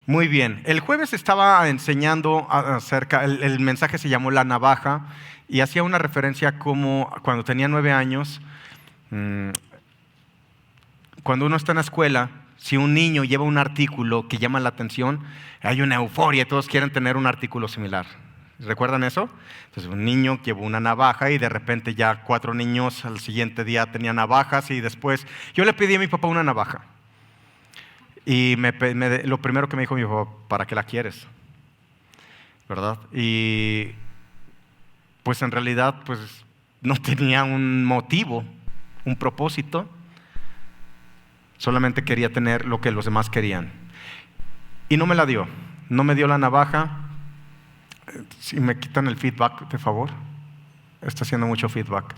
Muy bien. El jueves estaba enseñando acerca, el mensaje se llamó La Navaja y hacía una referencia como cuando tenía 9 años, cuando uno está en la escuela, si un niño lleva un artículo que llama la atención, hay una euforia y todos quieren tener un artículo similar. ¿Recuerdan eso? Entonces un niño llevó una navaja y de repente ya 4 niños al siguiente día tenían navajas y después yo le pedí a mi papá una navaja. Y lo primero que me dijo mi papá, ¿para qué la quieres? ¿Verdad? Y pues en realidad pues no tenía un motivo, un propósito. Solamente quería tener lo que los demás querían. Y no me la dio. No me dio la navaja. Si me quitan el feedback, de favor. Está haciendo mucho feedback.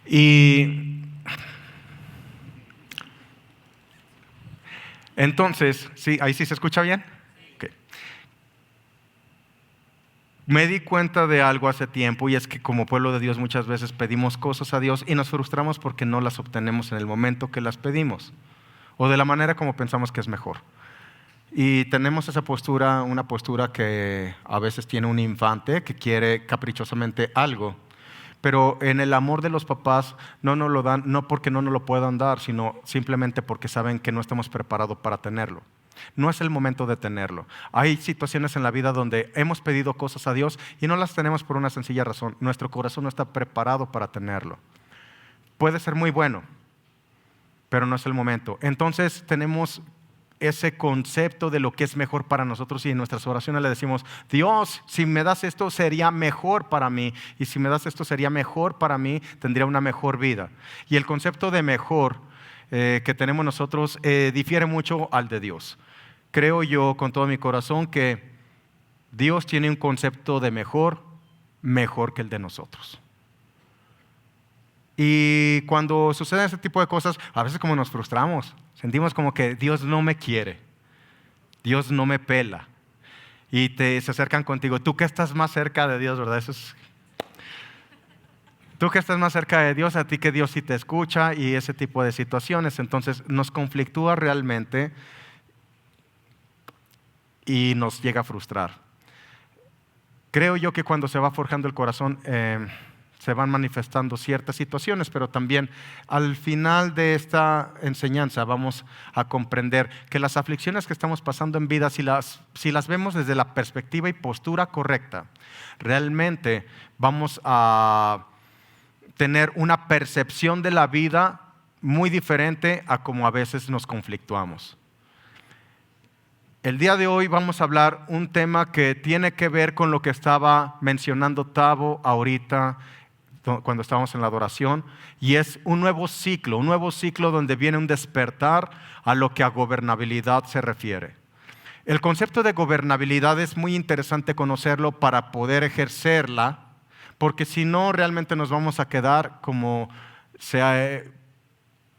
Y entonces, ¿sí? ¿Ahí sí se escucha bien? Okay. Me di cuenta de algo hace tiempo y es que como pueblo de Dios muchas veces pedimos cosas a Dios y nos frustramos porque no las obtenemos en el momento que las pedimos o de la manera como pensamos que es mejor. Y tenemos esa postura, una postura que a veces tiene un infante que quiere caprichosamente algo. Pero en el amor de los papás no nos lo dan, no porque no nos lo puedan dar, sino simplemente porque saben que no estamos preparados para tenerlo. No es el momento de tenerlo. Hay situaciones en la vida donde hemos pedido cosas a Dios y no las tenemos por una sencilla razón. Nuestro corazón no está preparado para tenerlo. Puede ser muy bueno, pero no es el momento. Entonces tenemos ese concepto de lo que es mejor para nosotros y en nuestras oraciones le decimos, Dios, si me das esto sería mejor para mí y si me das esto sería mejor para mí, tendría una mejor vida. Y el concepto de mejor que tenemos nosotros difiere mucho al de Dios. Creo yo con todo mi corazón que Dios tiene un concepto de mejor que el de nosotros. Y cuando suceden ese tipo de cosas, a veces como nos frustramos, sentimos como que Dios no me quiere, Dios no me pela. Y se acercan contigo, tú que estás más cerca de Dios, ¿verdad? Tú que estás más cerca de Dios, a ti que Dios sí te escucha y ese tipo de situaciones. Entonces nos conflictúa realmente y nos llega a frustrar. Creo yo que cuando se va forjando el corazón se van manifestando ciertas situaciones, pero también al final de esta enseñanza vamos a comprender que las aflicciones que estamos pasando en vida, si las vemos desde la perspectiva y postura correcta, realmente vamos a tener una percepción de la vida muy diferente a como a veces nos conflictuamos. El día de hoy vamos a hablar un tema que tiene que ver con lo que estaba mencionando Tavo ahorita cuando estábamos en la adoración, y es un nuevo ciclo donde viene un despertar a lo que a gobernabilidad se refiere. El concepto de gobernabilidad es muy interesante conocerlo para poder ejercerla, porque si no realmente nos vamos a quedar como se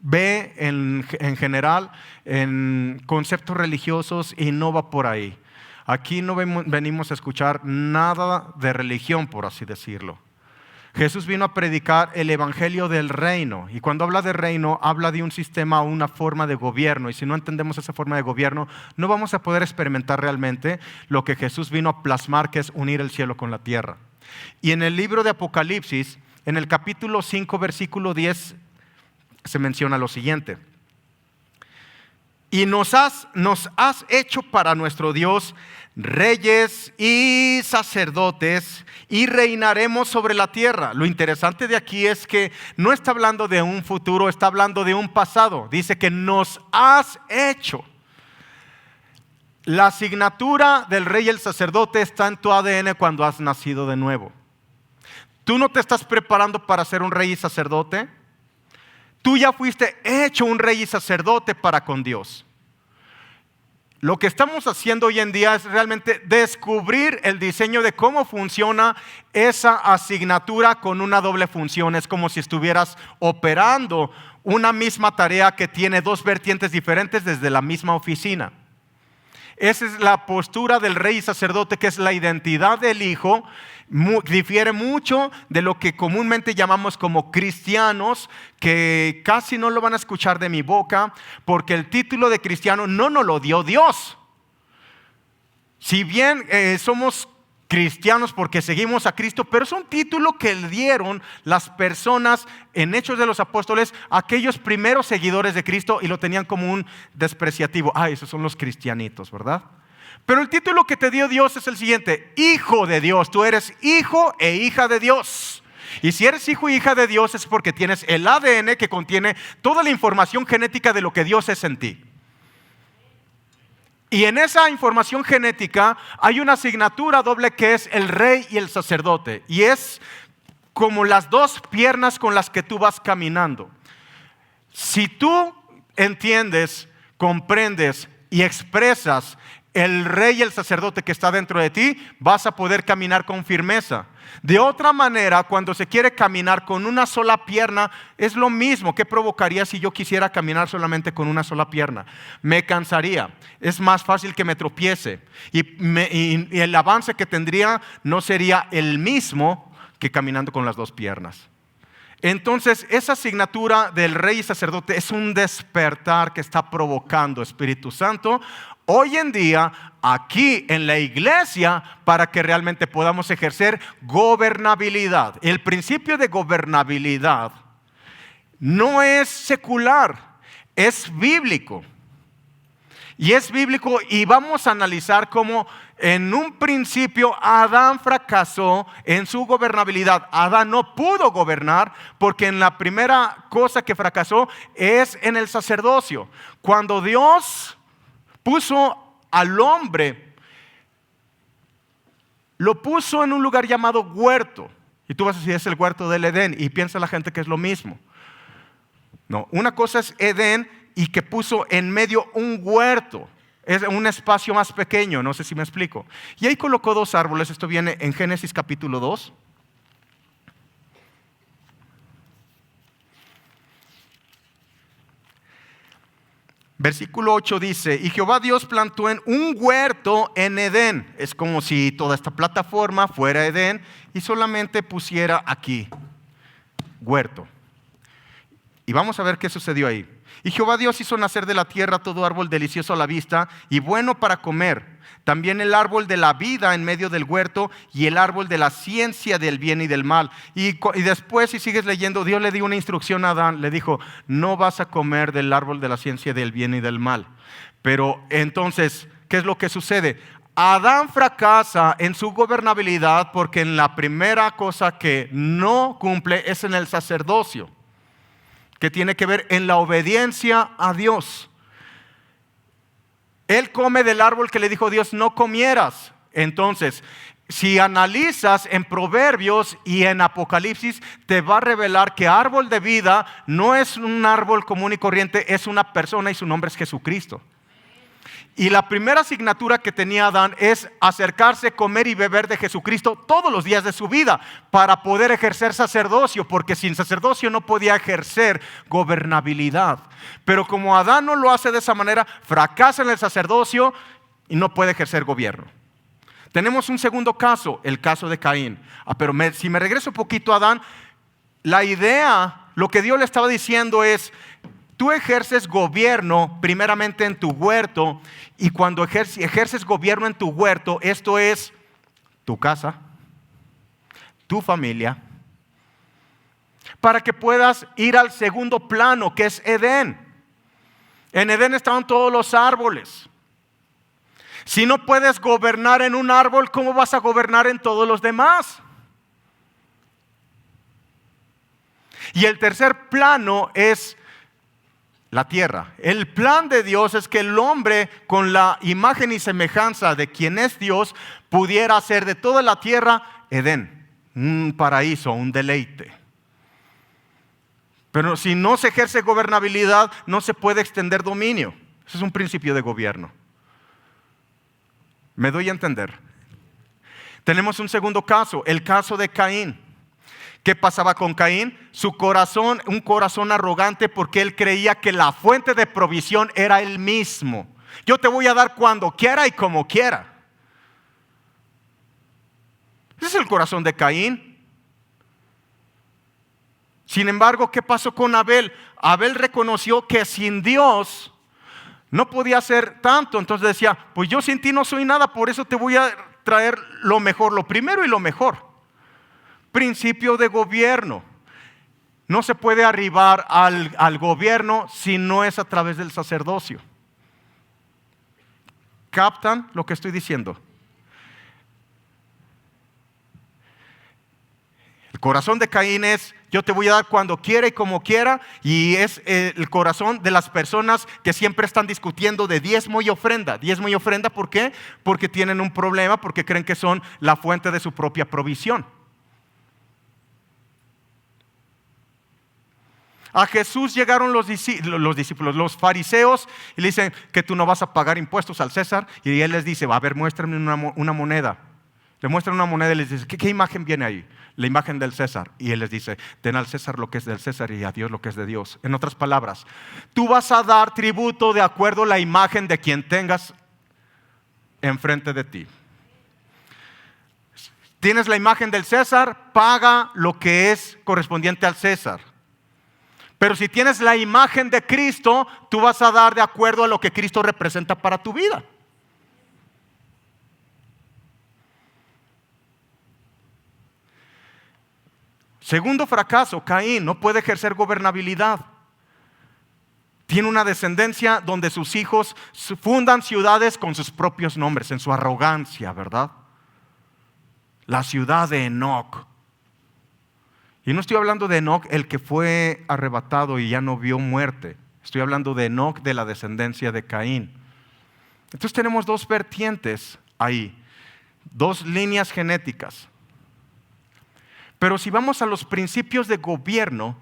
ve en general en conceptos religiosos y no va por ahí. Aquí no venimos a escuchar nada de religión, por así decirlo. Jesús vino a predicar el evangelio del reino, y cuando habla de reino habla de un sistema o una forma de gobierno, y si no entendemos esa forma de gobierno no vamos a poder experimentar realmente lo que Jesús vino a plasmar, que es unir el cielo con la tierra. Y en el libro de Apocalipsis, en el capítulo 5 versículo 10 se menciona lo siguiente: y nos has hecho para nuestro Dios reyes y sacerdotes y reinaremos sobre la tierra. Lo interesante de aquí es que no está hablando de un futuro, está hablando de un pasado. Dice que nos has hecho. La asignatura del rey y el sacerdote está en tu ADN cuando has nacido de nuevo. Tú no te estás preparando para ser un rey y sacerdote. Tú ya fuiste hecho un rey y sacerdote para con Dios. Lo que estamos haciendo hoy en día es realmente descubrir el diseño de cómo funciona esa asignatura con una doble función. Es como si estuvieras operando una misma tarea que tiene dos vertientes diferentes desde la misma oficina. Esa es la postura del rey y sacerdote, que es la identidad del Hijo. Difiere mucho de lo que comúnmente llamamos como cristianos, que casi no lo van a escuchar de mi boca, porque el título de cristiano no nos lo dio Dios. Si bien somos cristianos porque seguimos a Cristo, pero es un título que le dieron las personas en Hechos de los Apóstoles, aquellos primeros seguidores de Cristo, y lo tenían como un despreciativo. Esos son los cristianitos, ¿verdad? Pero el título que te dio Dios es el siguiente: Hijo de Dios. Tú eres hijo e hija de Dios. Y si eres hijo e hija de Dios es porque tienes el ADN que contiene toda la información genética de lo que Dios es en ti. Y en esa información genética hay una asignatura doble que es el rey y el sacerdote. Y es como las dos piernas con las que tú vas caminando. Si tú entiendes, comprendes y expresas el rey y el sacerdote que está dentro de ti, vas a poder caminar con firmeza. De otra manera, cuando se quiere caminar con una sola pierna, es lo mismo. ¿Qué provocaría si yo quisiera caminar solamente con una sola pierna? Me cansaría, es más fácil que me tropiece y el avance que tendría no sería el mismo que caminando con las dos piernas. Entonces, esa asignatura del rey y sacerdote es un despertar que está provocando Espíritu Santo hoy en día aquí en la iglesia, para que realmente podamos ejercer gobernabilidad. El principio de gobernabilidad no es secular, es bíblico. Y es bíblico, y vamos a analizar cómo en un principio Adán fracasó en su gobernabilidad. Adán no pudo gobernar porque en la primera cosa que fracasó es en el sacerdocio. Cuando Dios puso al hombre, lo puso en un lugar llamado huerto. Y tú vas a decir, es el huerto del Edén, y piensa la gente que es lo mismo. No, una cosa es Edén, y que puso en medio un huerto. Es un espacio más pequeño, no sé si me explico. Y ahí colocó dos árboles. Esto viene en Génesis capítulo 2. Versículo 8 dice: y Jehová Dios plantó en un huerto en Edén. Es como si toda esta plataforma fuera Edén y solamente pusiera aquí, huerto. Y vamos a ver qué sucedió ahí. Y Jehová Dios hizo nacer de la tierra todo árbol delicioso a la vista y bueno para comer. También el árbol de la vida en medio del huerto y el árbol de la ciencia del bien y del mal. Y después, si sigues leyendo, Dios le dio una instrucción a Adán. Le dijo, no vas a comer del árbol de la ciencia del bien y del mal. Pero entonces, ¿qué es lo que sucede? Adán fracasa en su gobernabilidad porque en la primera cosa que no cumple es en el sacerdocio, que tiene que ver en la obediencia a Dios. Él come del árbol que le dijo Dios no comieras. Entonces, si analizas en Proverbios y en Apocalipsis, te va a revelar que árbol de vida no es un árbol común y corriente, es una persona y su nombre es Jesucristo. Y la primera asignatura que tenía Adán es acercarse, comer y beber de Jesucristo todos los días de su vida para poder ejercer sacerdocio, porque sin sacerdocio no podía ejercer gobernabilidad. Pero como Adán no lo hace de esa manera, fracasa en el sacerdocio y no puede ejercer gobierno. Tenemos un segundo caso, el caso de Caín. Pero si me regreso un poquito a Adán, la idea, lo que Dios le estaba diciendo es: tú ejerces gobierno primeramente en tu huerto, y cuando ejerces gobierno en tu huerto, esto es tu casa, tu familia, para que puedas ir al segundo plano, que es Edén. En Edén estaban todos los árboles. Si no puedes gobernar en un árbol, ¿cómo vas a gobernar en todos los demás? Y el tercer plano es la tierra. El plan de Dios es que el hombre, con la imagen y semejanza de quien es Dios, pudiera hacer de toda la tierra Edén, un paraíso, un deleite. Pero si no se ejerce gobernabilidad, no se puede extender dominio. Ese es un principio de gobierno. ¿Me doy a entender? Tenemos un segundo caso, el caso de Caín. ¿Qué pasaba con Caín? Su corazón, un corazón arrogante, porque él creía que la fuente de provisión era él mismo. Yo te voy a dar cuando quiera y como quiera. Ese es el corazón de Caín. Sin embargo, ¿qué pasó con Abel? Abel reconoció que sin Dios no podía hacer tanto. Entonces decía, pues yo sin ti no soy nada, por eso te voy a traer lo mejor, lo primero y lo mejor. Principio de gobierno. No se puede arribar al gobierno si no es a través del sacerdocio. ¿Captan lo que estoy diciendo? El corazón de Caín es, yo te voy a dar cuando quiera y como quiera, y es el corazón de las personas que siempre están discutiendo de diezmo y ofrenda. Diezmo y ofrenda, ¿por qué? Porque tienen un problema, porque creen que son la fuente de su propia provisión. A Jesús llegaron los discípulos, los fariseos, y le dicen que tú no vas a pagar impuestos al César. Y él les dice, a ver, muéstrame una moneda. Le muestran una moneda y les dice, ¿qué imagen viene ahí? La imagen del César. Y él les dice, den al César lo que es del César y a Dios lo que es de Dios. En otras palabras, tú vas a dar tributo de acuerdo a la imagen de quien tengas enfrente de ti. Tienes la imagen del César, paga lo que es correspondiente al César. Pero si tienes la imagen de Cristo, tú vas a dar de acuerdo a lo que Cristo representa para tu vida. Segundo fracaso, Caín no puede ejercer gobernabilidad. Tiene una descendencia donde sus hijos fundan ciudades con sus propios nombres, en su arrogancia, ¿verdad? La ciudad de Enoc. Y no estoy hablando de Enoc, el que fue arrebatado y ya no vio muerte. Estoy hablando de Enoc, de la descendencia de Caín. Entonces tenemos dos vertientes ahí, dos líneas genéticas. Pero si vamos a los principios de gobierno,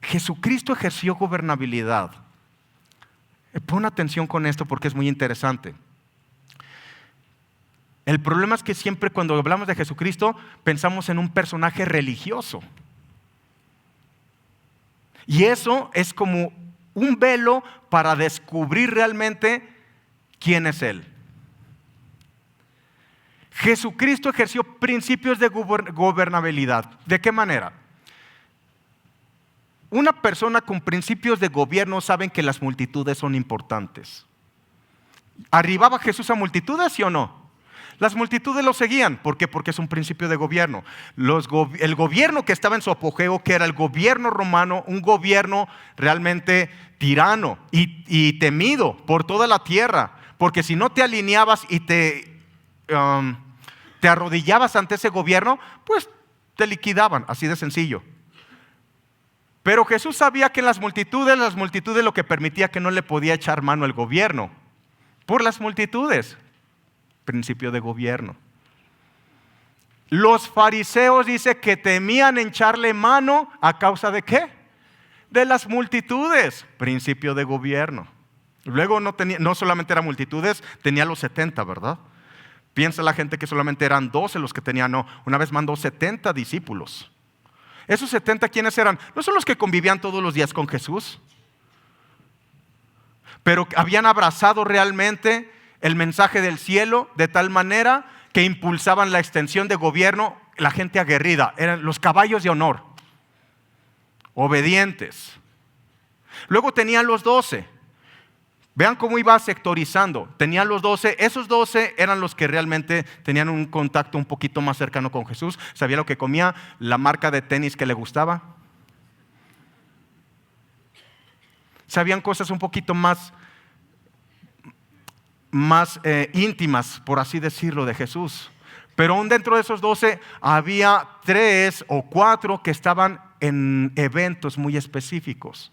Jesucristo ejerció gobernabilidad. Pon atención con esto porque es muy interesante. El problema es que siempre cuando hablamos de Jesucristo pensamos en un personaje religioso. Y eso es como un velo para descubrir realmente quién es Él. Jesucristo ejerció principios de gobernabilidad. ¿De qué manera? Una persona con principios de gobierno sabe que las multitudes son importantes. ¿Arribaba Jesús a multitudes, sí o no? Las multitudes lo seguían. ¿Por qué? Porque es un principio de gobierno. El gobierno que estaba en su apogeo, que era el gobierno romano, un gobierno realmente tirano y temido por toda la tierra. Porque si no te alineabas y te arrodillabas ante ese gobierno, pues te liquidaban, así de sencillo. Pero Jesús sabía que en las multitudes lo que permitía que no le podía echar mano al gobierno. Por las multitudes. Principio de gobierno. Los fariseos dice que temían echarle mano a causa de ¿qué? De las multitudes. Principio de gobierno. Luego no solamente eran multitudes, tenía los 70, ¿verdad? Piensa la gente que solamente eran 12 los que tenían, no. Una vez mandó 70 discípulos. ¿Esos 70 quiénes eran? ¿No son los que convivían todos los días con Jesús? Pero habían abrazado realmente el mensaje del cielo de tal manera que impulsaban la extensión de gobierno. La gente aguerrida, eran los caballos de honor, obedientes. Luego tenían los 12. Vean cómo iba sectorizando. Tenían los 12, esos 12 eran los que realmente tenían un contacto un poquito más cercano con Jesús. Sabía lo que comía, la marca de tenis que le gustaba. Sabían cosas un poquito más íntimas, por así decirlo, de Jesús. Pero aún dentro de esos 12 había 3 o 4 que estaban en eventos muy específicos.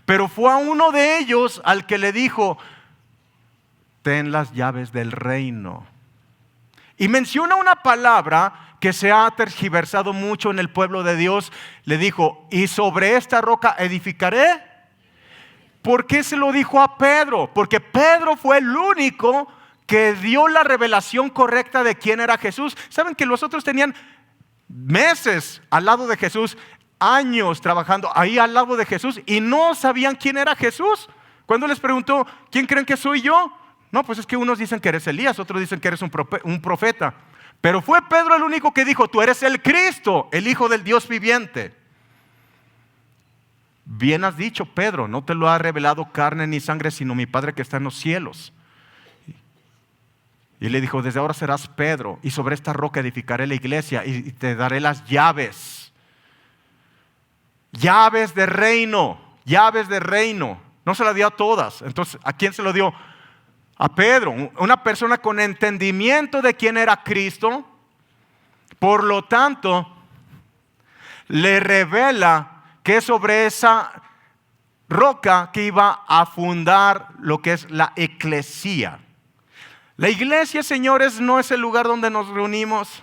Pero fue a uno de ellos al que le dijo, ten las llaves del reino. Y menciona una palabra que se ha tergiversado mucho en el pueblo de Dios. Le dijo, y sobre esta roca edificaré. ¿Por qué se lo dijo a Pedro? Porque Pedro fue el único que dio la revelación correcta de quién era Jesús. ¿Saben que los otros tenían meses al lado de Jesús, años trabajando ahí al lado de Jesús y no sabían quién era Jesús? Cuando les preguntó, ¿quién creen que soy yo? No, pues es que unos dicen que eres Elías, otros dicen que eres un profeta. Pero fue Pedro el único que dijo, tú eres el Cristo, el Hijo del Dios viviente. Bien has dicho, Pedro, no te lo ha revelado carne ni sangre, sino mi Padre que está en los cielos. Y le dijo, desde ahora serás Pedro, y sobre esta roca edificaré la iglesia y te daré las llaves. Llaves de reino, llaves de reino. No se la dio a todas. Entonces, ¿a quién se lo dio? A Pedro, una persona con entendimiento de quién era Cristo. Por lo tanto, le revela que sobre esa roca que iba a fundar lo que es la eclesía. La iglesia, señores, no es el lugar donde nos reunimos.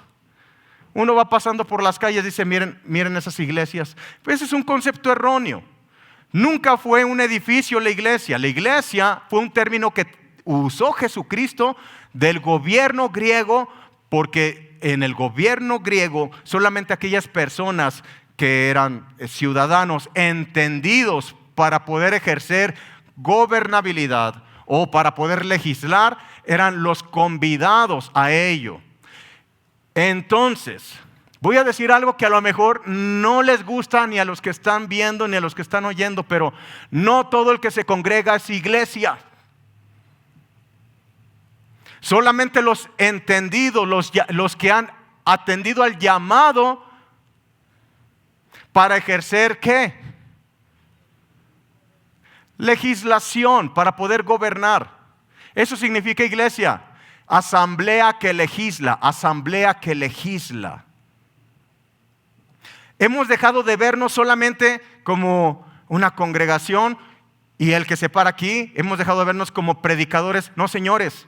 Uno va pasando por las calles y dice, miren esas iglesias. Pues ese es un concepto erróneo. Nunca fue un edificio la iglesia. La iglesia fue un término que usó Jesucristo del gobierno griego, porque en el gobierno griego solamente aquellas personas que eran ciudadanos entendidos para poder ejercer gobernabilidad o para poder legislar eran los convidados a ello. Entonces, voy a decir algo que a lo mejor no les gusta ni a los que están viendo ni a los que están oyendo, pero no todo el que se congrega es iglesia. Solamente los entendidos, los que han atendido al llamado para ejercer ¿qué? Legislación, para poder gobernar. Eso significa iglesia. Asamblea que legisla, asamblea que legisla. Hemos dejado de vernos solamente como una congregación y el que se para aquí, hemos dejado de vernos como predicadores. No, señores,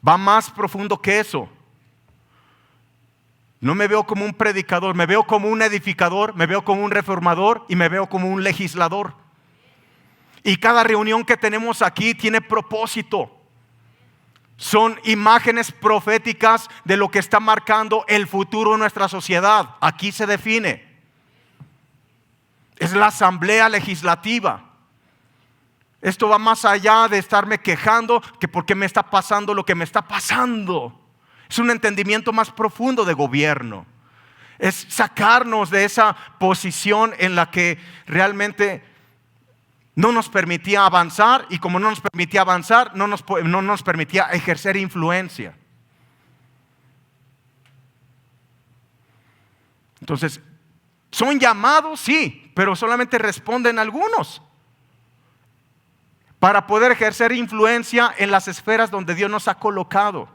va más profundo que eso. No me veo como un predicador, me veo como un edificador, me veo como un reformador y me veo como un legislador. Y cada reunión que tenemos aquí tiene propósito. Son imágenes proféticas de lo que está marcando el futuro de nuestra sociedad. Aquí se define. Es la asamblea legislativa. Esto va más allá de estarme quejando que por qué me está pasando lo que me está pasando. Es un entendimiento más profundo de gobierno. Es sacarnos de esa posición en la que realmente no nos permitía avanzar, y como no nos permitía avanzar, no nos permitía ejercer influencia. Entonces, ¿son llamados? Sí, pero solamente responden algunos para poder ejercer influencia en las esferas donde Dios nos ha colocado,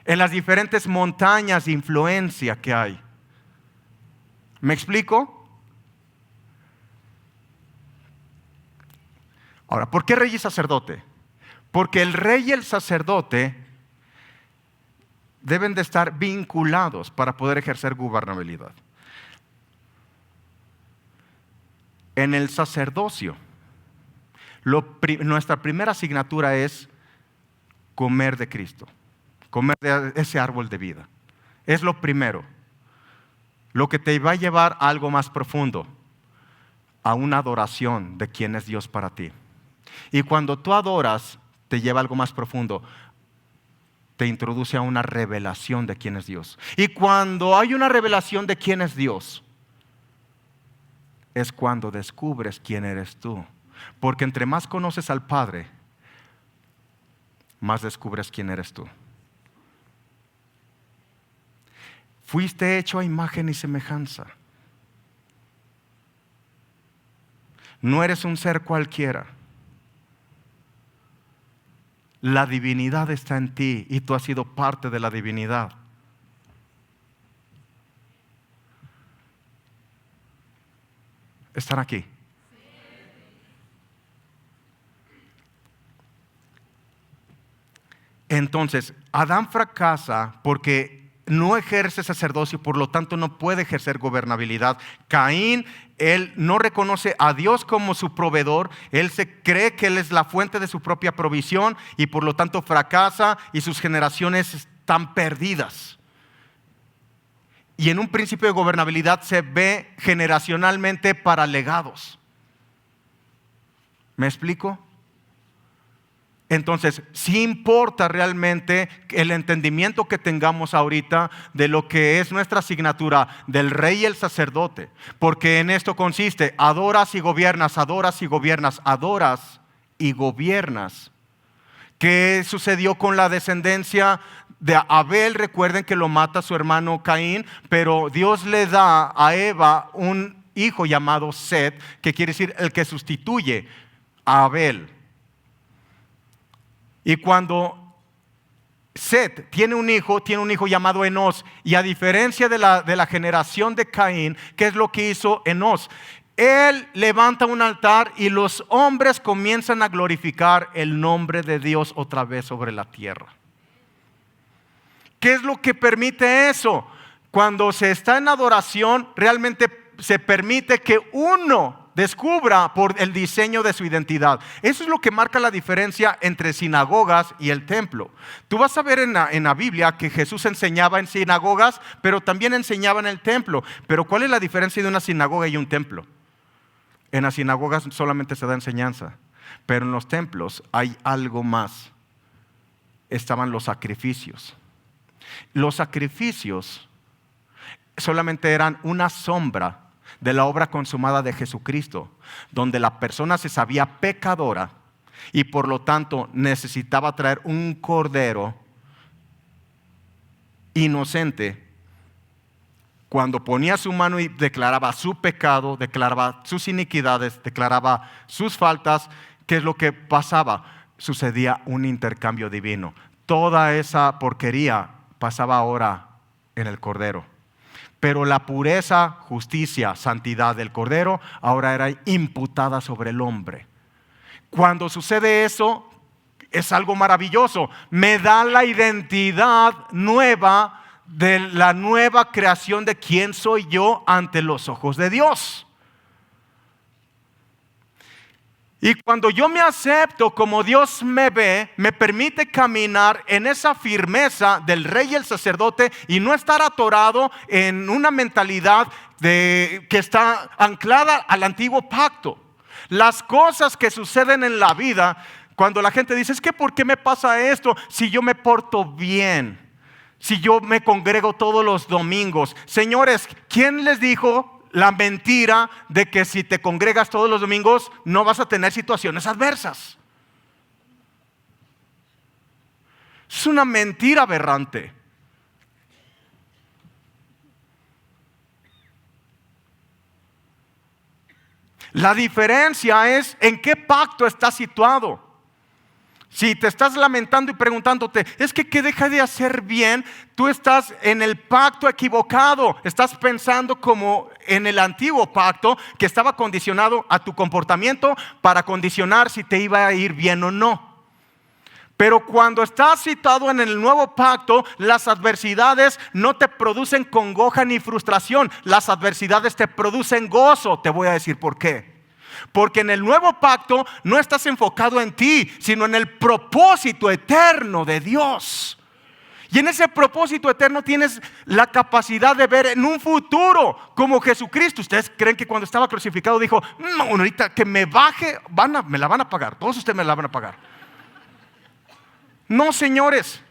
en las diferentes montañas de influencia que hay. ¿Me explico? Ahora, ¿por qué rey y sacerdote? Porque el rey y el sacerdote deben de estar vinculados para poder ejercer gobernabilidad. En el sacerdocio, nuestra primera asignatura es comer de Cristo, comer de ese árbol de vida. Es lo primero, lo que te va a llevar a algo más profundo, a una adoración de quién es Dios para ti. Y cuando tú adoras, te lleva a algo más profundo, te introduce a una revelación de quién es Dios. Y cuando hay una revelación de quién es Dios, es cuando descubres quién eres tú. Porque entre más conoces al Padre, más descubres quién eres tú. Fuiste hecho a imagen y semejanza. No eres un ser cualquiera. La divinidad está en ti y tú has sido parte de la divinidad. ¿Están aquí? Entonces, Adán fracasa porque no ejerce sacerdocio, por lo tanto no puede ejercer gobernabilidad. Caín, él no reconoce a Dios como su proveedor, él se cree que él es la fuente de su propia provisión y por lo tanto fracasa y sus generaciones están perdidas. Y en un principio de gobernabilidad se ve generacionalmente para legados. ¿Me explico? Entonces, sí importa realmente el entendimiento que tengamos ahorita de lo que es nuestra asignatura del rey y el sacerdote, porque en esto consiste: adoras y gobiernas, adoras y gobiernas, adoras y gobiernas. ¿Qué sucedió con la descendencia de Abel? Recuerden que lo mata su hermano Caín, pero Dios le da a Eva un hijo llamado Set, que quiere decir el que sustituye a Abel. Y cuando Set tiene un hijo llamado Enós. Y a diferencia de la generación de Caín, ¿qué es lo que hizo Enós? Él levanta un altar y los hombres comienzan a glorificar el nombre de Dios otra vez sobre la tierra. ¿Qué es lo que permite eso? Cuando se está en adoración, realmente se permite que uno descubra por el diseño de su identidad. Eso es lo que marca la diferencia entre sinagogas y el templo. Tú vas a ver en la Biblia que Jesús enseñaba en sinagogas, pero también enseñaba en el templo. Pero ¿cuál es la diferencia de una sinagoga y un templo? En las sinagogas solamente se da enseñanza, pero en los templos hay algo más. Estaban los sacrificios. Los sacrificios solamente eran una sombra de la obra consumada de Jesucristo, donde la persona se sabía pecadora y por lo tanto necesitaba traer un cordero inocente. Cuando ponía su mano y declaraba su pecado, declaraba sus iniquidades, declaraba sus faltas, ¿qué es lo que pasaba? Sucedía un intercambio divino. Toda esa porquería pasaba ahora en el cordero. Pero la pureza, justicia, santidad del cordero ahora era imputada sobre el hombre. Cuando sucede eso, es algo maravilloso. Me da la identidad nueva de la nueva creación de quién soy yo ante los ojos de Dios. Y cuando yo me acepto como Dios me ve, me permite caminar en esa firmeza del rey y el sacerdote y no estar atorado en una mentalidad que está anclada al antiguo pacto. Las cosas que suceden en la vida, cuando la gente dice, es que ¿por qué me pasa esto si yo me porto bien? Si yo me congrego todos los domingos. Señores, ¿quién les dijo la mentira de que si te congregas todos los domingos no vas a tener situaciones adversas? Es una mentira aberrante. La diferencia es en qué pacto estás situado. Si te estás lamentando y preguntándote, es que deja de hacer bien, tú estás en el pacto equivocado. Estás pensando como en el antiguo pacto que estaba condicionado a tu comportamiento para condicionar si te iba a ir bien o no. Pero cuando estás situado en el nuevo pacto, las adversidades no te producen congoja ni frustración. Las adversidades te producen gozo. Te voy a decir por qué. Porque en el nuevo pacto no estás enfocado en ti, sino en el propósito eterno de Dios. Y en ese propósito eterno tienes la capacidad de ver en un futuro como Jesucristo. ¿Ustedes creen que cuando estaba crucificado dijo, no, ahorita que me baje, me la van a pagar? Todos ustedes me la van a pagar. No, señores.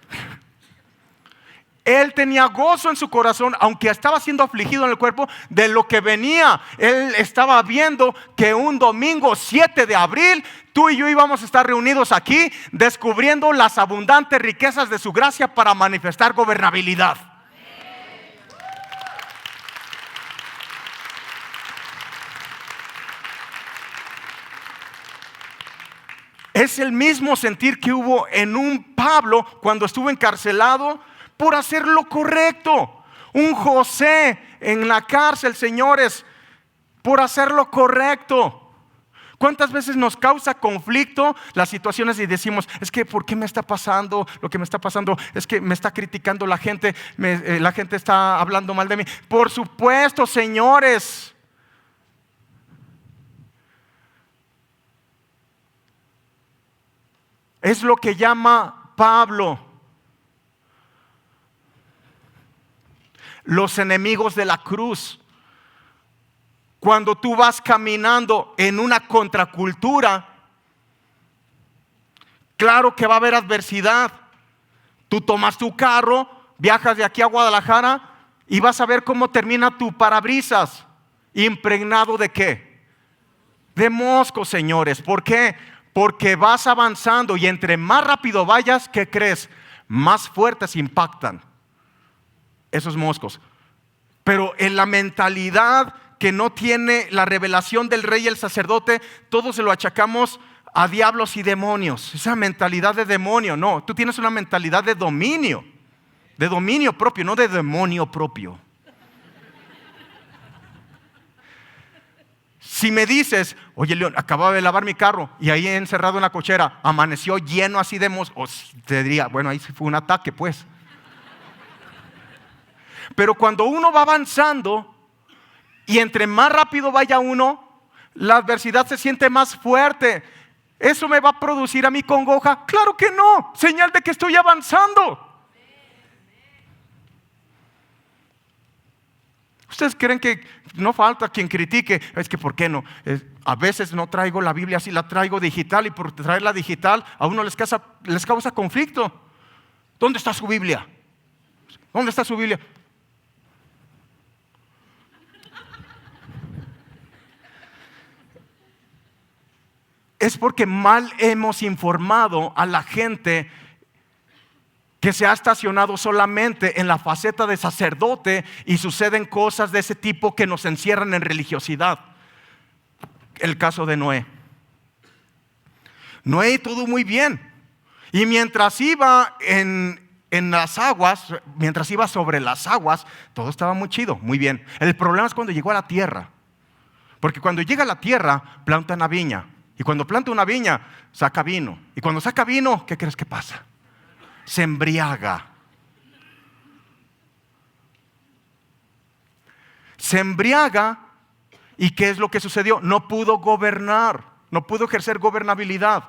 Él tenía gozo en su corazón, aunque estaba siendo afligido en el cuerpo, de lo que venía. Él estaba viendo que un domingo 7 de abril, tú y yo íbamos a estar reunidos aquí, descubriendo las abundantes riquezas de su gracia para manifestar gobernabilidad. Es el mismo sentir que hubo en un Pablo cuando estuvo encarcelado por hacer lo correcto. Un José en la cárcel, señores, por hacer lo correcto. ¿Cuántas veces nos causa conflicto las situaciones y decimos, es que ¿por qué me está pasando lo que me está pasando? Es que me está criticando la gente, la gente está hablando mal de mí. Por supuesto, señores. Es lo que llama Pablo los enemigos de la cruz. Cuando tú vas caminando en una contracultura Claro que va a haber adversidad. Tú tomas tu carro, viajas de aquí a Guadalajara y vas a ver cómo termina tu parabrisas. ¿Impregnado de qué? De moscos, señores. ¿Por qué? Porque vas avanzando y entre más rápido vayas, ¿qué crees? Más fuertes impactan esos moscos. Pero en la mentalidad que no tiene la revelación del rey y el sacerdote, todo se lo achacamos a diablos y demonios. Esa mentalidad de demonio, no, tú tienes una mentalidad de dominio propio, no de demonio propio. Si me dices, oye León, acababa de lavar mi carro y ahí encerrado en la cochera, amaneció lleno así de moscos, te diría, bueno, ahí fue un ataque pues. Pero cuando uno va avanzando y entre más rápido vaya uno, la adversidad se siente más fuerte. ¿Eso me va a producir a mí congoja? Claro que no, señal de que estoy avanzando. ¿Ustedes creen que no falta quien critique? Es que ¿por qué no? A veces no traigo la Biblia así, la traigo digital y por traerla digital a uno les causa conflicto. ¿Dónde está su Biblia? ¿Dónde está su Biblia? Es porque mal hemos informado a la gente que se ha estacionado solamente en la faceta de sacerdote y suceden cosas de ese tipo que nos encierran en religiosidad. El caso de Noé. Noé todo muy bien. Y mientras iba en las aguas, mientras iba sobre las aguas, todo estaba muy chido, muy bien. El problema es cuando llegó a la tierra. Porque cuando llega a la tierra, planta una viña. Y cuando planta una viña, saca vino. Y cuando saca vino, ¿qué crees que pasa? Se embriaga. Se embriaga. ¿Y qué es lo que sucedió? No pudo gobernar. No pudo ejercer gobernabilidad.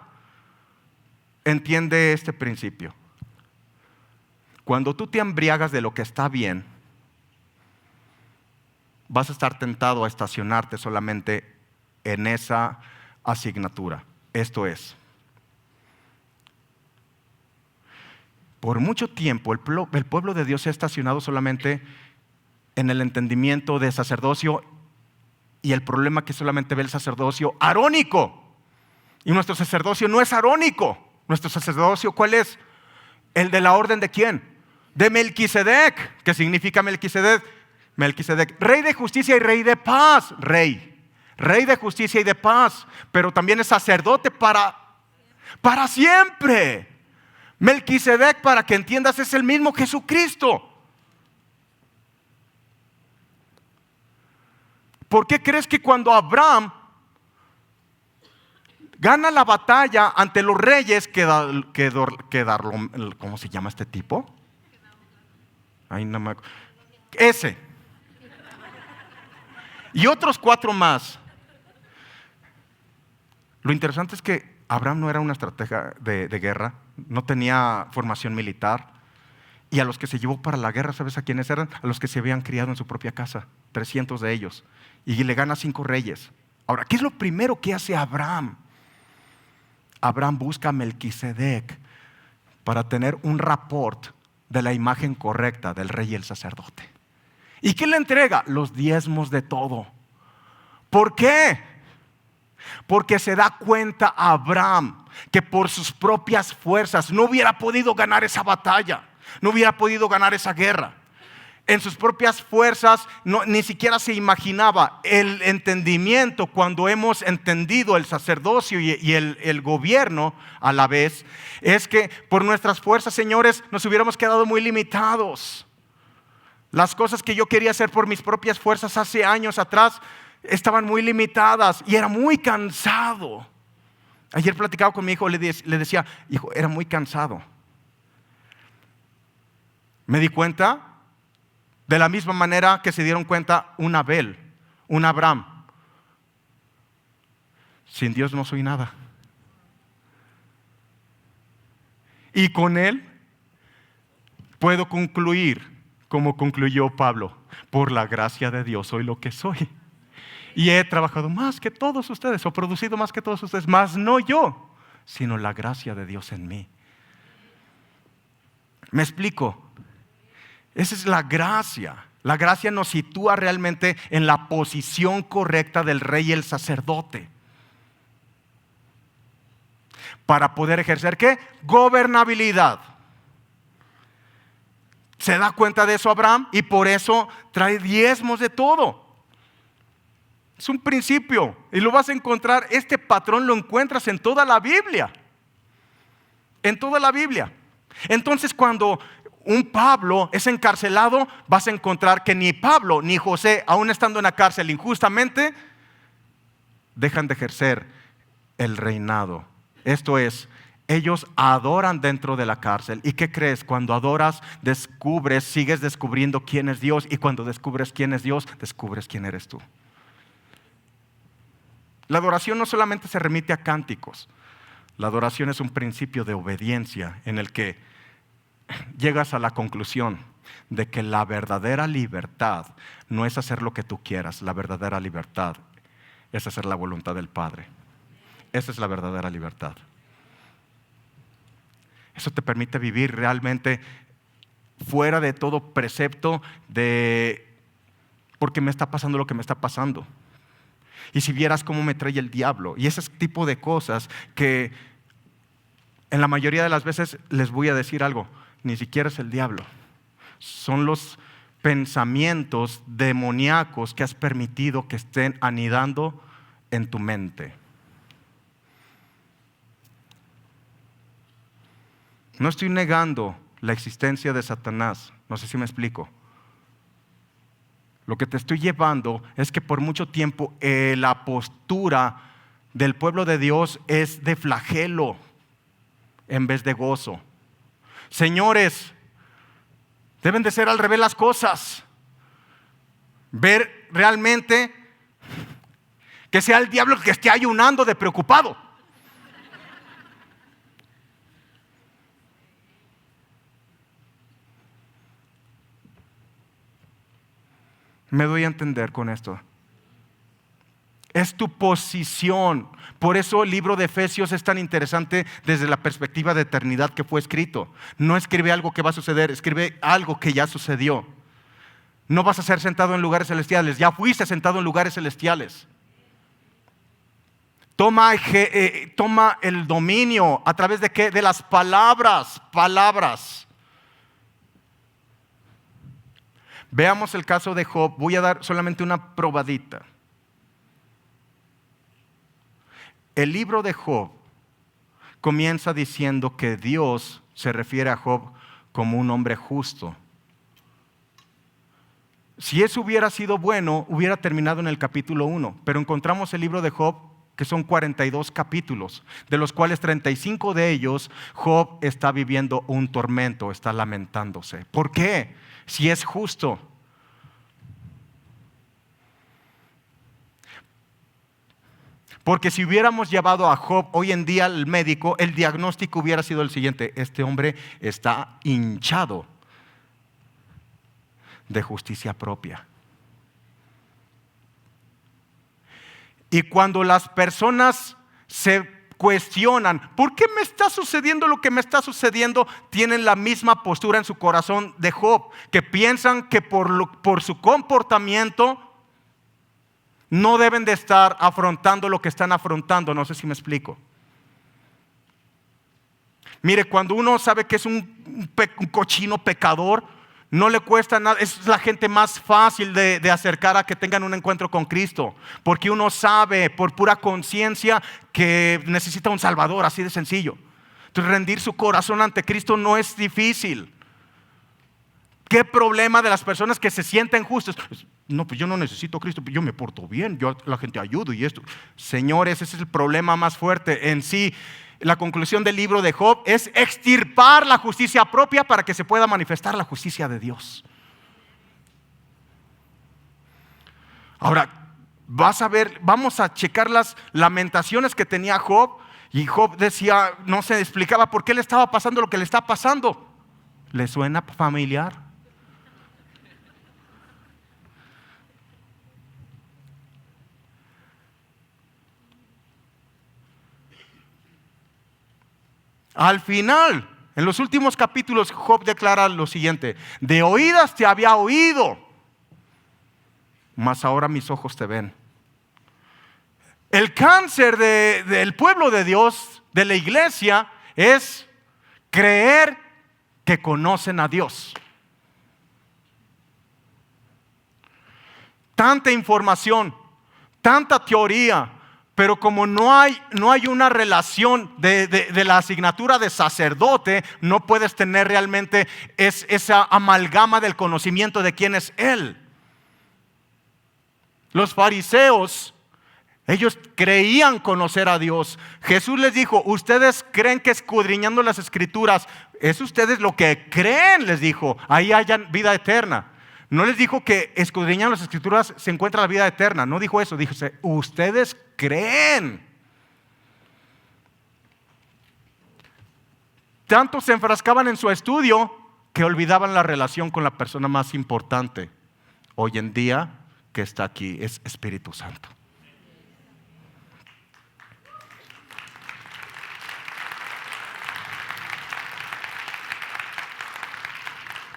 Entiende este principio. Cuando tú te embriagas de lo que está bien, vas a estar tentado a estacionarte solamente en esa asignatura. Esto es, por mucho tiempo el pueblo de Dios se ha estacionado solamente en el entendimiento de sacerdocio y el problema que solamente ve el sacerdocio arónico. Y nuestro sacerdocio no es arónico. Nuestro sacerdocio, ¿cuál es? El de la orden de ¿quién? De Melquisedec. ¿Qué significa Melquisedec? Melquisedec, rey de justicia y rey de paz. Rey de justicia y de paz, pero también es sacerdote para siempre. Melquisedec, para que entiendas, es el mismo Jesucristo. ¿Por qué crees que cuando Abraham gana la batalla ante los reyes, ¿cómo se llama este tipo? Ay, no me acuerdo. Ese. Y otros 4 más. Lo interesante es que Abraham no era una estratega de guerra, no tenía formación militar. Y a los que se llevó para la guerra, ¿sabes a quiénes eran? A los que se habían criado en su propia casa, 300 de ellos. Y le gana 5 reyes. Ahora, ¿qué es lo primero que hace Abraham? Abraham busca a Melquisedec para tener un rapport de la imagen correcta del rey y el sacerdote. ¿Y qué le entrega? Los diezmos de todo. ¿Por qué? Porque se da cuenta Abraham que por sus propias fuerzas no hubiera podido ganar esa batalla, no hubiera podido ganar esa guerra. En sus propias fuerzas ni siquiera se imaginaba. El entendimiento, cuando hemos entendido el sacerdocio y el gobierno a la vez, es que por nuestras fuerzas, señores, nos hubiéramos quedado muy limitados. Las cosas que yo quería hacer por mis propias fuerzas hace años atrás estaban muy limitadas y era muy cansado. Ayer platicaba con mi hijo, le decía, hijo, era muy cansado. Me di cuenta de la misma manera que se dieron cuenta un Abel, un Abraham. Sin Dios no soy nada. Y con Él puedo concluir como concluyó Pablo: por la gracia de Dios soy lo que soy. Y he trabajado más que todos ustedes, o producido más que todos ustedes, mas no yo, sino la gracia de Dios en mí. ¿Me explico? Esa es la gracia. La gracia nos sitúa realmente en la posición correcta del rey y el sacerdote. Para poder ejercer, ¿qué? Gobernabilidad. ¿Se da cuenta de eso Abraham? Y por eso trae diezmos de todo. Es un principio y lo vas a encontrar, este patrón lo encuentras en toda la Biblia. En toda la Biblia. Entonces cuando un Pablo es encarcelado, vas a encontrar que ni Pablo ni José, aún estando en la cárcel injustamente, dejan de ejercer el reinado. Esto es, ellos adoran dentro de la cárcel. ¿Y qué crees? Cuando adoras, descubres, sigues descubriendo quién es Dios. Y cuando descubres quién es Dios, descubres quién eres tú. La adoración no solamente se remite a cánticos. La adoración es un principio de obediencia en el que llegas a la conclusión de que la verdadera libertad no es hacer lo que tú quieras. La verdadera libertad es hacer la voluntad del Padre. Esa es la verdadera libertad. Eso te permite vivir realmente fuera de todo precepto de porque me está pasando lo que me está pasando. Y si vieras cómo me trae el diablo y ese tipo de cosas que en la mayoría de las veces les voy a decir algo, ni siquiera es el diablo. Son los pensamientos demoníacos que has permitido que estén anidando en tu mente. No estoy negando la existencia de Satanás, no sé si me explico. Lo que te estoy llevando es que por mucho tiempo la postura del pueblo de Dios es de flagelo en vez de gozo. Señores, deben de ser al revés las cosas. Ver realmente que sea el diablo el que esté ayunando de preocupado. Me doy a entender con esto. Es tu posición. Por eso el libro de Efesios es tan interesante desde la perspectiva de eternidad que fue escrito. No escribe algo que va a suceder, escribe algo que ya sucedió. No vas a ser sentado en lugares celestiales, ya fuiste sentado en lugares celestiales. Toma el dominio a través de ¿qué? De las palabras. Veamos el caso de Job. Voy a dar solamente una probadita. El libro de Job comienza diciendo que Dios se refiere a Job como un hombre justo. Si eso hubiera sido bueno, hubiera terminado en el capítulo 1. Pero encontramos el libro de Job, que son 42 capítulos, de los cuales 35 de ellos, Job está viviendo un tormento, está lamentándose. ¿Por qué? Si es justo. Porque si hubiéramos llevado a Job hoy en día al médico, el diagnóstico hubiera sido el siguiente: este hombre está hinchado de justicia propia. Y cuando las personas se cuestionan, ¿por qué me está sucediendo lo que me está sucediendo? Tienen la misma postura en su corazón de Job, que piensan que por su comportamiento no deben de estar afrontando lo que están afrontando. No sé si me explico. Mire, cuando uno sabe que es un cochino pecador, no le cuesta nada. Es la gente más fácil de acercar a que tengan un encuentro con Cristo, porque uno sabe por pura conciencia que necesita un Salvador, así de sencillo. Entonces rendir su corazón ante Cristo no es difícil. ¿Qué problema de las personas que se sienten justos? No, pues yo no necesito a Cristo, yo me porto bien, yo a la gente ayudo y esto. Señores, ese es el problema más fuerte en sí. La conclusión del libro de Job es extirpar la justicia propia para que se pueda manifestar la justicia de Dios. Ahora, vas a ver, vamos a checar las lamentaciones que tenía Job. Y Job decía, no se explicaba por qué le estaba pasando lo que le está pasando. ¿Le suena familiar? Al final, en los últimos capítulos, Job declara lo siguiente: de oídas te había oído, mas ahora mis ojos te ven. El cáncer del pueblo de Dios, de la iglesia, es creer que conocen a Dios. Tanta información, tanta teoría, pero como no hay una relación de la asignatura de sacerdote, no puedes tener realmente esa amalgama del conocimiento de quién es Él. Los fariseos, ellos creían conocer a Dios. Jesús les dijo: ustedes creen que escudriñando las escrituras, es ustedes lo que creen, les dijo, ahí hayan vida eterna. No les dijo que escudriñando las escrituras se encuentra la vida eterna. No dijo eso, dijo: ustedes creen. Tanto se enfrascaban en su estudio que olvidaban la relación con la persona más importante hoy en día que está aquí, es Espíritu Santo.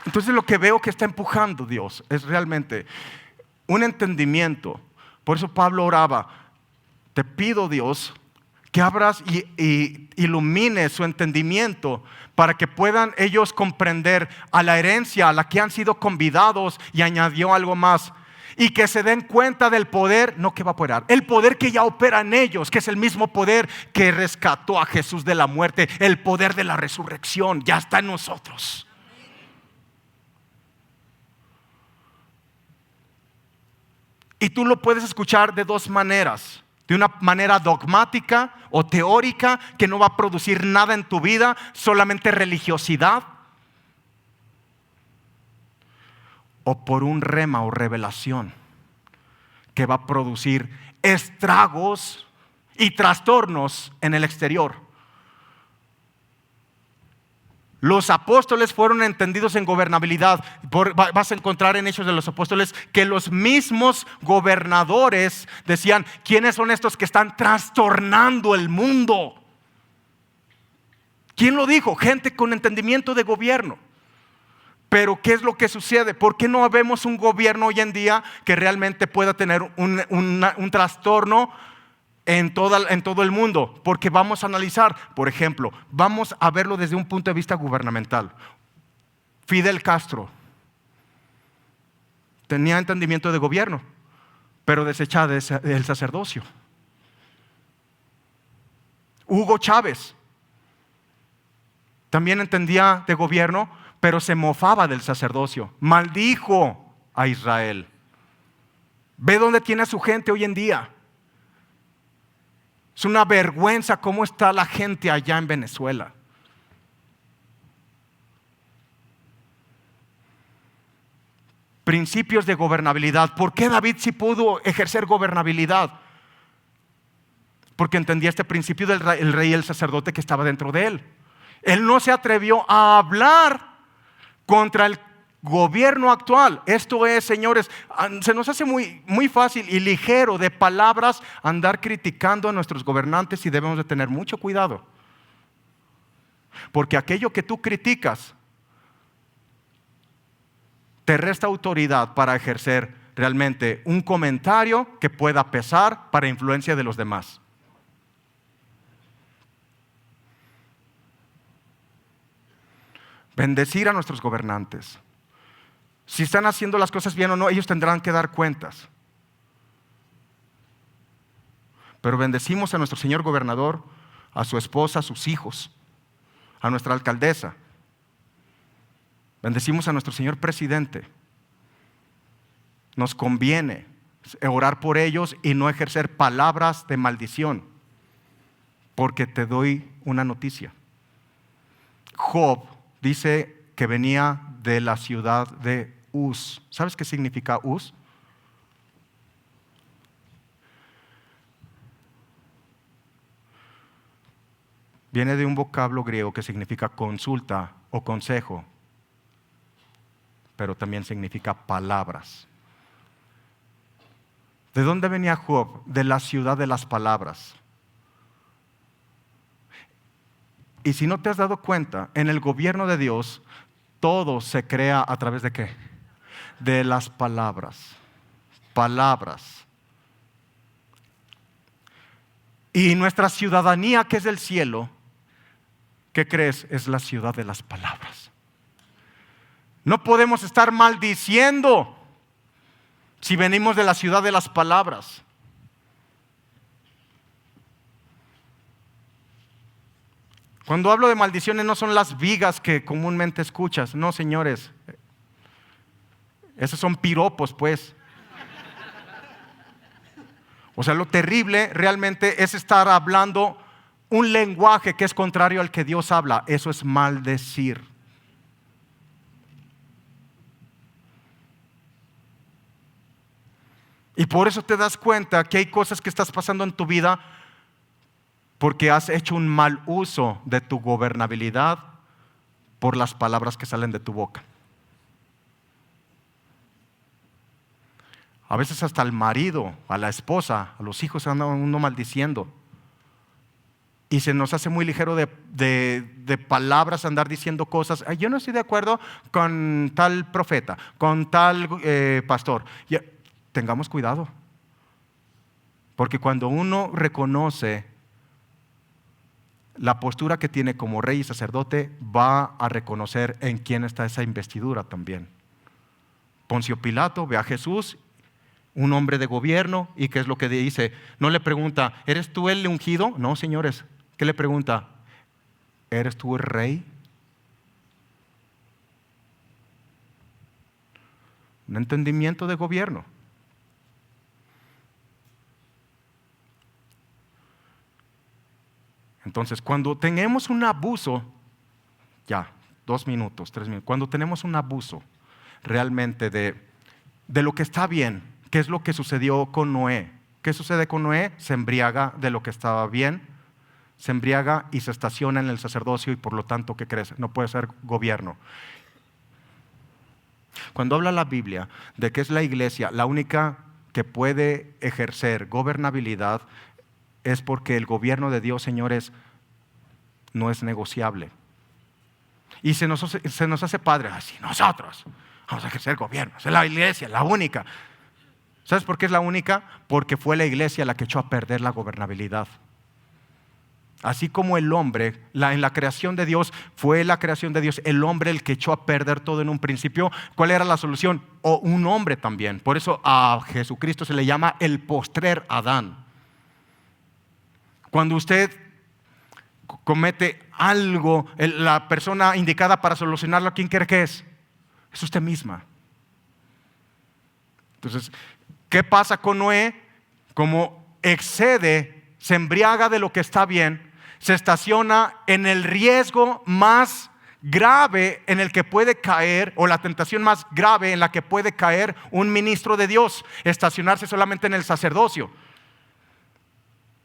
Entonces lo que veo que está empujando Dios es realmente un entendimiento. Por eso Pablo oraba: te pido, Dios, que abras y ilumines su entendimiento para que puedan ellos comprender a la herencia a la que han sido convidados, y añadió algo más: y que se den cuenta del poder, no que va a operar, el poder que ya opera en ellos, que es el mismo poder que rescató a Jesús de la muerte. El poder de la resurrección ya está en nosotros. Y tú lo puedes escuchar de dos maneras: de una manera dogmática o teórica, que no va a producir nada en tu vida, solamente religiosidad, o por un rema o revelación que va a producir estragos y trastornos en el exterior. Los apóstoles fueron entendidos en gobernabilidad. Vas a encontrar en Hechos de los Apóstoles que los mismos gobernadores decían: ¿quiénes son estos que están trastornando el mundo? ¿Quién lo dijo? Gente con entendimiento de gobierno. Pero ¿qué es lo que sucede? ¿Por qué no vemos un gobierno hoy en día que realmente pueda tener un trastorno en todo el mundo? Porque vamos a analizar, por ejemplo, vamos a verlo desde un punto de vista gubernamental. Fidel Castro tenía entendimiento de gobierno, pero desechaba el sacerdocio. Hugo Chávez también entendía de gobierno, pero se mofaba del sacerdocio. Maldijo a Israel. Ve dónde tiene a su gente hoy en día. Es una vergüenza cómo está la gente allá en Venezuela. Principios de gobernabilidad. ¿Por qué David sí pudo ejercer gobernabilidad? Porque entendía este principio del rey y el sacerdote que estaba dentro de él. Él no se atrevió a hablar contra el gobierno actual. Esto es, señores, se nos hace muy fácil y ligero de palabras andar criticando a nuestros gobernantes, y debemos de tener mucho cuidado, porque aquello que tú criticas te resta autoridad para ejercer realmente un comentario que pueda pesar para influencia de los demás. Bendecir a nuestros gobernantes. Si están haciendo las cosas bien o no, ellos tendrán que dar cuentas. Pero bendecimos a nuestro señor gobernador, a su esposa, a sus hijos, a nuestra alcaldesa. Bendecimos a nuestro señor presidente. Nos conviene orar por ellos y no ejercer palabras de maldición, porque te doy una noticia. Job dice que venía de la ciudad de Uz. ¿Sabes qué significa Uz? Viene de un vocablo griego que significa consulta o consejo, pero también significa palabras. ¿De dónde venía Job? De la ciudad de las palabras. Y si no te has dado cuenta, en el gobierno de Dios, todo se crea a través de ¿qué? De las palabras. Palabras. Y nuestra ciudadanía, que es del cielo, ¿qué crees? Es la ciudad de las palabras. No podemos estar maldiciendo si venimos de la ciudad de las palabras. Cuando hablo de maldiciones no son las vigas que comúnmente escuchas. No, señores. Esos son piropos, pues. O sea, lo terrible realmente es estar hablando un lenguaje que es contrario al que Dios habla. Eso es maldecir. Y por eso te das cuenta que hay cosas que estás pasando en tu vida porque has hecho un mal uso de tu gobernabilidad por las palabras que salen de tu boca. A veces hasta al marido, a la esposa, a los hijos anda uno maldiciendo. Y se nos hace muy ligero de palabras andar diciendo cosas. Ay, yo no estoy de acuerdo con tal profeta, con tal pastor. Tengamos cuidado. Porque cuando uno reconoce la postura que tiene como rey y sacerdote, va a reconocer en quién está esa investidura también. Poncio Pilato ve a Jesús, un hombre de gobierno, y ¿qué es lo que dice? No le pregunta, ¿eres tú el ungido? No, señores. ¿Qué le pregunta? ¿Eres tú el rey? Un entendimiento de gobierno. Entonces, cuando tenemos un abuso, ya, 2 minutos, 3 minutos, cuando tenemos un abuso realmente de lo que está bien, ¿qué es lo que sucedió con Noé? ¿Qué sucede con Noé? Se embriaga de lo que estaba bien, se embriaga y se estaciona en el sacerdocio y por lo tanto, ¿qué crees? No puede ser gobierno. Cuando habla la Biblia de que es la iglesia la única que puede ejercer gobernabilidad, es porque el gobierno de Dios, señores, no es negociable. Y se nos hace padre, así nosotros vamos a ejercer gobierno, es la iglesia, la única. ¿Sabes por qué es la única? Porque fue la iglesia la que echó a perder la gobernabilidad. Así como el hombre, en la creación de Dios, fue la creación de Dios, el hombre el que echó a perder todo en un principio. ¿Cuál era la solución? O un hombre también. Por eso a Jesucristo se le llama el postrer Adán. Cuando usted comete algo, la persona indicada para solucionarlo, ¿quién cree que es? Es usted misma. Entonces, ¿qué pasa con Noé? Como excede, se embriaga de lo que está bien, se estaciona en el riesgo más grave en el que puede caer, o la tentación más grave en la que puede caer un ministro de Dios, estacionarse solamente en el sacerdocio.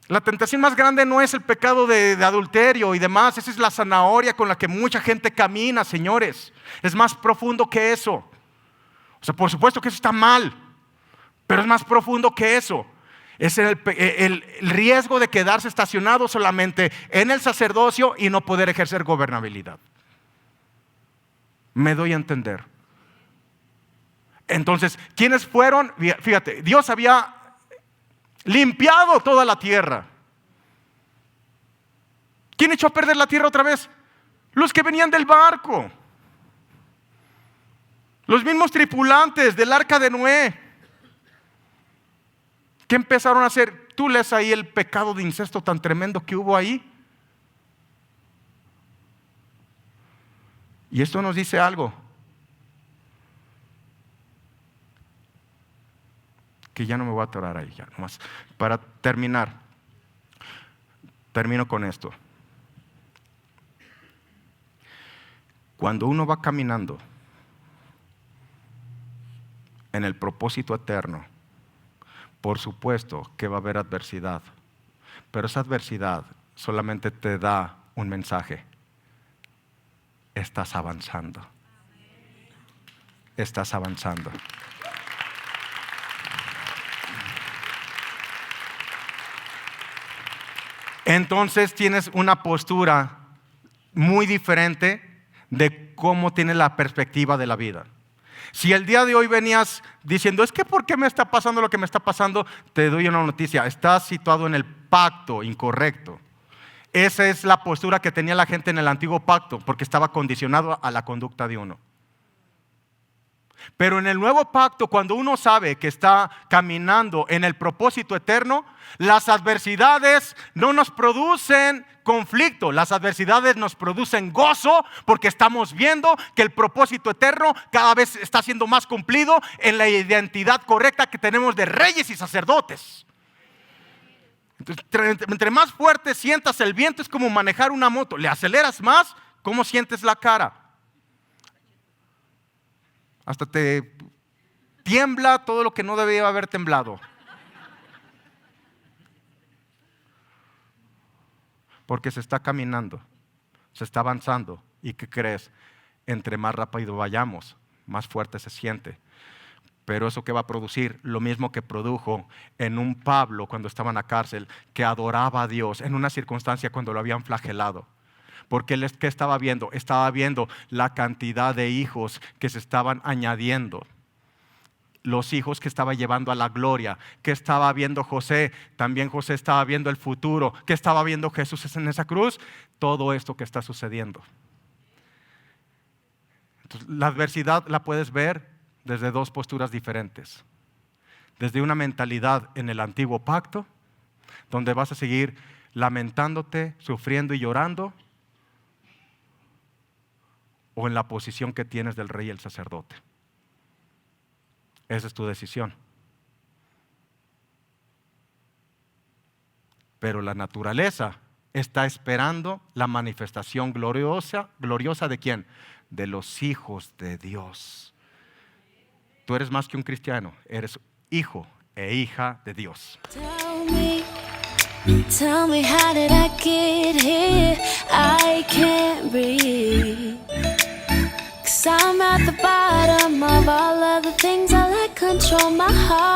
La tentación más grande no es el pecado de adulterio y demás. Esa es la zanahoria con la que mucha gente camina, señores. Es más profundo que eso. O sea, por supuesto que eso está mal, pero es más profundo que eso. Es el riesgo de quedarse estacionado solamente en el sacerdocio y no poder ejercer gobernabilidad. Me doy a entender. Entonces, ¿quiénes fueron? Fíjate, Dios había limpiado toda la tierra. ¿Quién echó a perder la tierra otra vez? Los que venían del barco, los mismos tripulantes del arca de Noé. ¿Qué empezaron a hacer? Tú lees ahí el pecado de incesto tan tremendo que hubo ahí. Y esto nos dice algo, que ya no me voy a atorar ahí, ya nomás. Para terminar, termino con esto. Cuando uno va caminando en el propósito eterno, por supuesto que va a haber adversidad, pero esa adversidad solamente te da un mensaje: estás avanzando. Estás avanzando. Entonces tienes una postura muy diferente de cómo tienes la perspectiva de la vida. Si el día de hoy venías diciendo, es que ¿por qué me está pasando lo que me está pasando? Te doy una noticia, estás situado en el pacto incorrecto. Esa es la postura que tenía la gente en el antiguo pacto, porque estaba condicionado a la conducta de uno. Pero en el nuevo pacto, cuando uno sabe que está caminando en el propósito eterno, las adversidades no nos producen conflicto, las adversidades nos producen gozo, porque estamos viendo que el propósito eterno cada vez está siendo más cumplido en la identidad correcta que tenemos de reyes y sacerdotes. Entonces, entre más fuerte sientas el viento, es como manejar una moto. Le aceleras más, ¿cómo sientes la cara? Hasta te tiembla todo lo que no debía haber temblado. Porque se está caminando, se está avanzando. ¿Y qué crees? Entre más rápido vayamos, más fuerte se siente. Pero eso que va a producir, lo mismo que produjo en un Pablo cuando estaba en la cárcel, que adoraba a Dios en una circunstancia cuando lo habían flagelado. Porque él, ¿qué estaba viendo? Estaba viendo la cantidad de hijos que se estaban añadiendo. Los hijos que estaba llevando a la gloria. ¿Qué estaba viendo José? También José estaba viendo el futuro. ¿Qué estaba viendo Jesús en esa cruz? Todo esto que está sucediendo. Entonces, la adversidad la puedes ver desde dos posturas diferentes. Desde una mentalidad en el antiguo pacto, donde vas a seguir lamentándote, sufriendo y llorando, o en la posición que tienes del rey y el sacerdote. Esa es tu decisión. Pero la naturaleza está esperando la manifestación gloriosa ¿de quién? De los hijos de Dios. Tú eres más que un cristiano, eres hijo e hija de Dios. Tell me how did I get here? I can't breathe. 'Cause I'm at the bottom of all of the things I let control my heart.